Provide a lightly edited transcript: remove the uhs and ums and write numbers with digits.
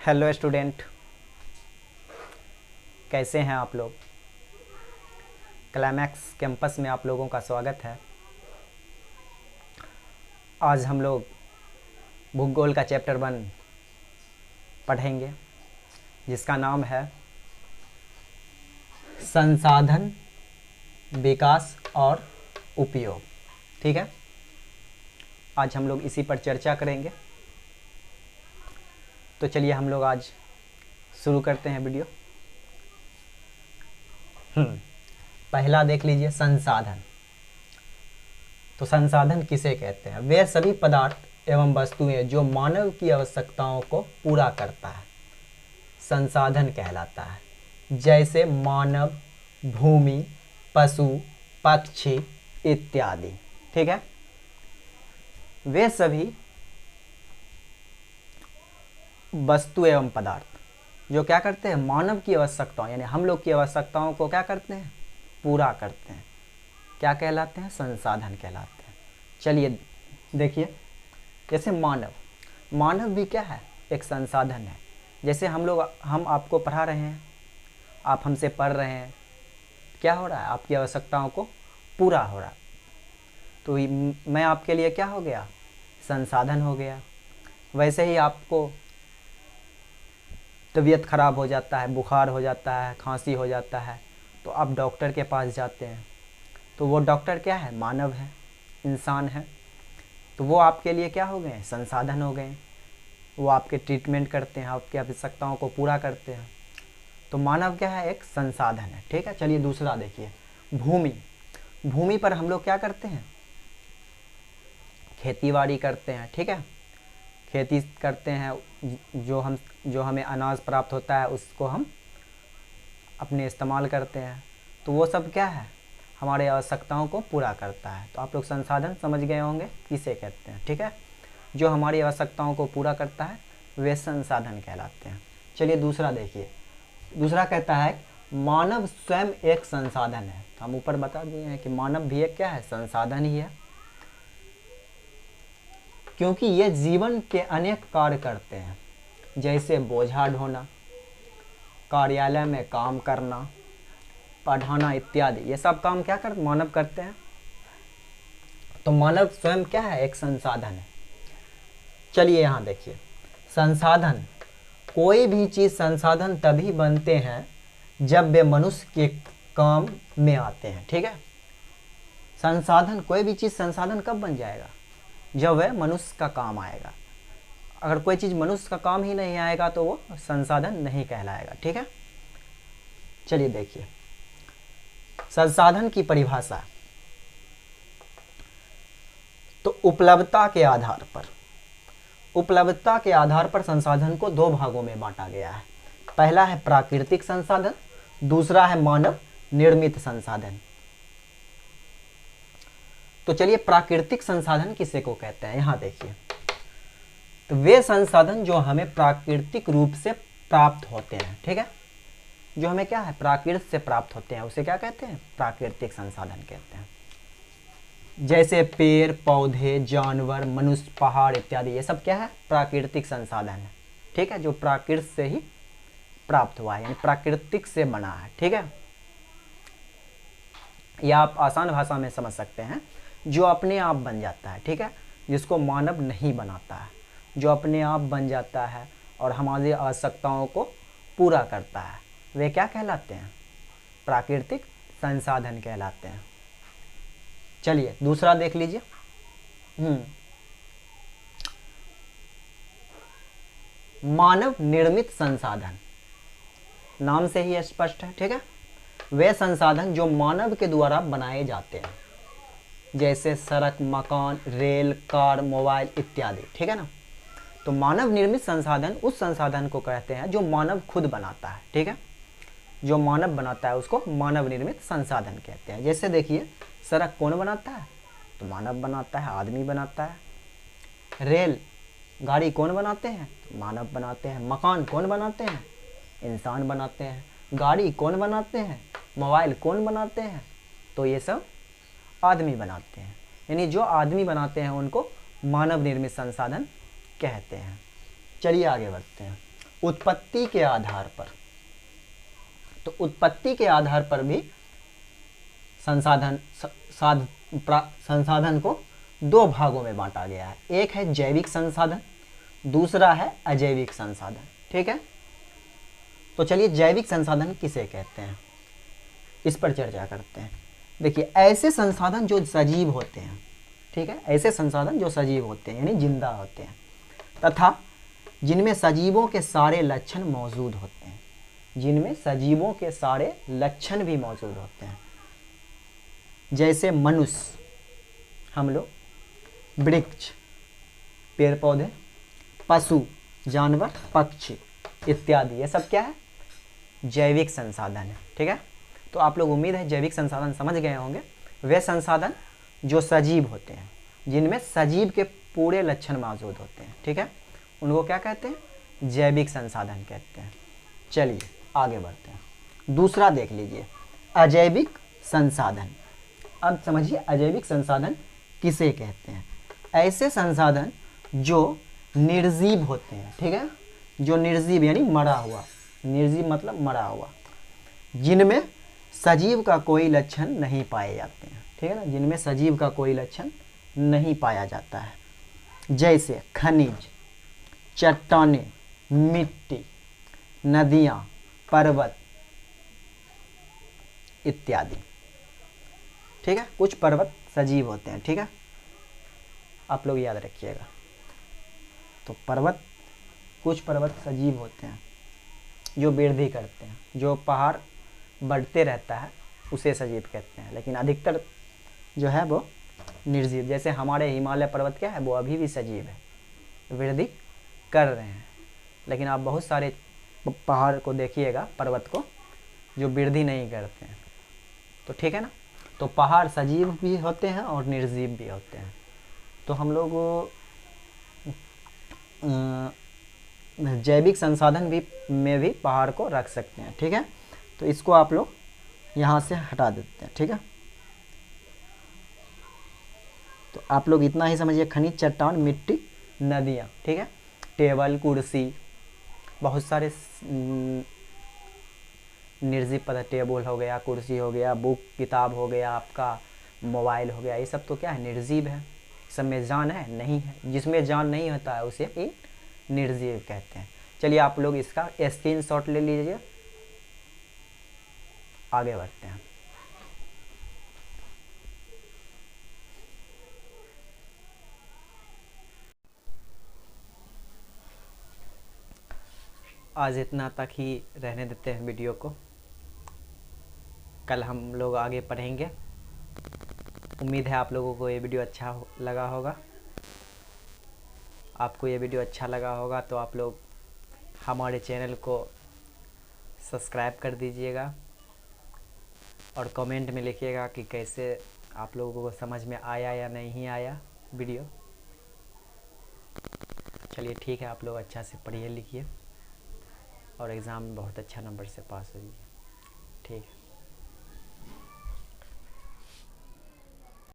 Hello student, कैसे हैं आप लोग। क्लाइमैक्स कैंपस में आप लोगों का स्वागत है। आज हम लोग भूगोल का चैप्टर 1 पढ़ेंगे, जिसका नाम है संसाधन, विकास और उपयोग। ठीक है, आज हम लोग इसी पर चर्चा करेंगे। तो चलिए हम लोग आज शुरू करते हैं वीडियो। पहला देख लीजिए, संसाधन। तो संसाधन किसे कहते हैं? वे सभी पदार्थ एवं वस्तुएं जो मानव की आवश्यकताओं को पूरा करता है, संसाधन कहलाता है। जैसे मानव, भूमि, पशु, पक्षी इत्यादि। ठीक है, वे सभी वस्तु एवं पदार्थ जो क्या करते हैं, मानव की आवश्यकताओं यानी हम लोग की आवश्यकताओं को क्या करते हैं, पूरा करते हैं। क्या कहलाते हैं? संसाधन कहलाते हैं। चलिए देखिए, जैसे मानव भी क्या है, एक संसाधन है। जैसे हम आपको पढ़ा रहे हैं, आप हमसे पढ़ रहे हैं, क्या हो रहा है, आपकी आवश्यकताओं को पूरा हो रहा है। तो मैं आपके लिए क्या हो गया, संसाधन हो गया। वैसे ही आपको तबीयत ख़राब हो जाता है, बुखार हो जाता है, खांसी हो जाता है, तो आप डॉक्टर के पास जाते हैं। तो वो डॉक्टर क्या है, मानव है, इंसान है। तो वो आपके लिए क्या हो गए, संसाधन हो गए। वो आपके ट्रीटमेंट करते हैं, आपकी आवश्यकताओं को पूरा करते हैं। तो मानव क्या है, एक संसाधन है। ठीक है, चलिए दूसरा देखिए, भूमि पर हम लोग क्या करते हैं, खेतीबाड़ी करते हैं। ठीक है, खेती करते हैं, जो हमें अनाज प्राप्त होता है उसको हम अपने इस्तेमाल करते हैं। तो वो सब क्या है, हमारे आवश्यकताओं को पूरा करता है। तो आप लोग संसाधन समझ गए होंगे किसे कहते हैं। ठीक है, जो हमारी आवश्यकताओं को पूरा करता है वे संसाधन कहलाते हैं। चलिए दूसरा देखिए, दूसरा कहता है मानव स्वयं एक संसाधन है। हम ऊपर बता दिए हैं कि मानव भी एक क्या है, संसाधन ही है, क्योंकि ये जीवन के अनेक कार्य करते हैं। जैसे बोझा ढोना, कार्यालय में काम करना, पढ़ाना इत्यादि। ये सब काम क्या कर मानव करते हैं। तो मानव स्वयं क्या है, एक संसाधन है। चलिए यहाँ देखिए, संसाधन, कोई भी चीज़ संसाधन तभी बनते हैं जब वे मनुष्य के काम में आते हैं। ठीक है, संसाधन, कोई भी चीज़ संसाधन कब बन जाएगा, जब वह मनुष्य का काम आएगा। अगर कोई चीज़ मनुष्य का काम ही नहीं आएगा तो वो संसाधन नहीं कहलाएगा। ठीक है, चलिए देखिए, संसाधन की परिभाषा। तो उपलब्धता के आधार पर संसाधन को दो भागों में बांटा गया है। पहला है प्राकृतिक संसाधन, दूसरा है मानव निर्मित संसाधन। तो चलिए, प्राकृतिक संसाधन किसे को कहते हैं, यहां देखिए। तो वे संसाधन जो हमें प्राकृतिक रूप से प्राप्त होते हैं। ठीक है, जो हमें क्या है, प्राकृत से प्राप्त होते हैं, उसे क्या कहते हैं, प्राकृतिक संसाधन कहते हैं। जैसे पेड़ पौधे, जानवर, मनुष्य, पहाड़ इत्यादि, ये सब क्या है, प्राकृतिक संसाधन है। ठीक है, जो प्राकृत से ही प्राप्त हुआ है, यानी प्राकृतिक से बना है। ठीक है, या आप आसान भाषा में समझ सकते हैं, जो अपने आप बन जाता है। ठीक है, जिसको मानव नहीं बनाता है, जो अपने आप बन जाता है और हमारी आवश्यकताओं को पूरा करता है, वे क्या कहलाते हैं, प्राकृतिक संसाधन कहलाते हैं। चलिए दूसरा देख लीजिए, मानव निर्मित संसाधन, नाम से ही स्पष्ट है। ठीक है, वे संसाधन जो मानव के द्वारा बनाए जाते हैं, जैसे सड़क, मकान, रेल, कार, मोबाइल इत्यादि। ठीक है ना। तो मानव निर्मित संसाधन उस संसाधन को कहते हैं जो मानव खुद बनाता है। ठीक है, जो मानव बनाता है उसको मानव निर्मित संसाधन कहते हैं। जैसे देखिए, सड़क कौन बनाता है, तो मानव बनाता है, आदमी बनाता है। रेल गाड़ी कौन बनाते हैं, तो मानव बनाते हैं। मकान कौन बनाते हैं, इंसान बनाते हैं। गाड़ी कौन बनाते हैं, मोबाइल कौन बनाते हैं, तो ये सब आदमी बनाते हैं। यानी जो आदमी बनाते हैं उनको मानव निर्मित संसाधन कहते हैं। चलिए आगे बढ़ते हैं। उत्पत्ति के आधार पर। तो उत्पत्ति के आधार पर भी संसाधन को दो भागों में बांटा गया है। एक है जैविक संसाधन, दूसरा है अजैविक संसाधन। ठीक है, तो चलिए जैविक संसाधन किसे कहते हैं इस पर चर्चा करते हैं। देखिए, ऐसे संसाधन जो सजीव होते हैं, ठीक है, ऐसे संसाधन जो सजीव होते हैं यानी जिंदा होते हैं तथा जिनमें सजीवों के सारे लक्षण मौजूद होते हैं, जिनमें सजीवों के सारे लक्षण भी मौजूद होते हैं, जैसे मनुष्य, हम लोग, वृक्ष, पेड़ पौधे, पशु, जानवर, पक्षी इत्यादि, ये सब क्या है, जैविक संसाधन है। ठीक है, तो आप लोग उम्मीद है जैविक संसाधन समझ गए होंगे। वे संसाधन जो सजीव होते हैं, जिनमें सजीव के पूरे लक्षण मौजूद होते हैं, ठीक है, उनको क्या कहते हैं, जैविक संसाधन कहते हैं। चलिए आगे बढ़ते हैं। दूसरा देख लीजिए, अजैविक संसाधन। अब समझिए अजैविक संसाधन किसे कहते हैं। ऐसे संसाधन जो निर्जीव होते हैं, ठीक है, जो निर्जीव यानी मरा हुआ, निर्जीव मतलब मरा हुआ, जिनमें सजीव का कोई लक्षण नहीं पाए जाते हैं। ठीक है ना, जिनमें सजीव का कोई लक्षण नहीं पाया जाता है, जैसे खनिज, चट्टानें, मिट्टी, नदियाँ, पर्वत इत्यादि। ठीक है, कुछ पर्वत सजीव होते हैं। ठीक है, आप लोग याद रखिएगा। तो कुछ पर्वत सजीव होते हैं जो वृद्धि करते हैं, जो पहाड़ बढ़ते रहता है उसे सजीव कहते हैं, लेकिन अधिकतर जो है वो निर्जीव। जैसे हमारे हिमालय पर्वत क्या है, वो अभी भी सजीव है, वृद्धि कर रहे हैं, लेकिन आप बहुत सारे पहाड़ को देखिएगा, पर्वत को, जो वृद्धि नहीं करते हैं। तो ठीक है ना, तो पहाड़ सजीव भी होते हैं और निर्जीव भी होते हैं। तो हम लोग जैविक संसाधन भी में भी पहाड़ को रख सकते हैं। ठीक है, तो इसको आप लोग यहाँ से हटा देते हैं। ठीक है, तो आप लोग इतना ही समझिए, खनिज, चट्टान, मिट्टी, नदियाँ। ठीक है, टेबल, कुर्सी, बहुत सारे निर्जीव पदार्थ, टेबल हो गया, कुर्सी हो गया, बुक किताब हो गया, आपका मोबाइल हो गया, ये सब तो क्या है, निर्जीव है। सब में जान है नहीं है, जिसमें जान नहीं होता है उसे ही निर्जीव कहते हैं। चलिए आप लोग इसका स्क्रीनशॉट ले लीजिए, आगे बढ़ते हैं। आज इतना तक ही रहने देते हैं वीडियो को, कल हम लोग आगे पढ़ेंगे। उम्मीद है आप लोगों को ये वीडियो अच्छा लगा होगा। आपको ये वीडियो अच्छा लगा होगा तो आप लोग हमारे चैनल को सब्सक्राइब कर दीजिएगा और कमेंट में लिखिएगा कि कैसे आप लोगों को समझ में आया या नहीं आया वीडियो। चलिए ठीक है, आप लोग अच्छा से पढ़िए लिखिए और एग्ज़ाम में बहुत अच्छा नंबर से पास होइए। ठीक है।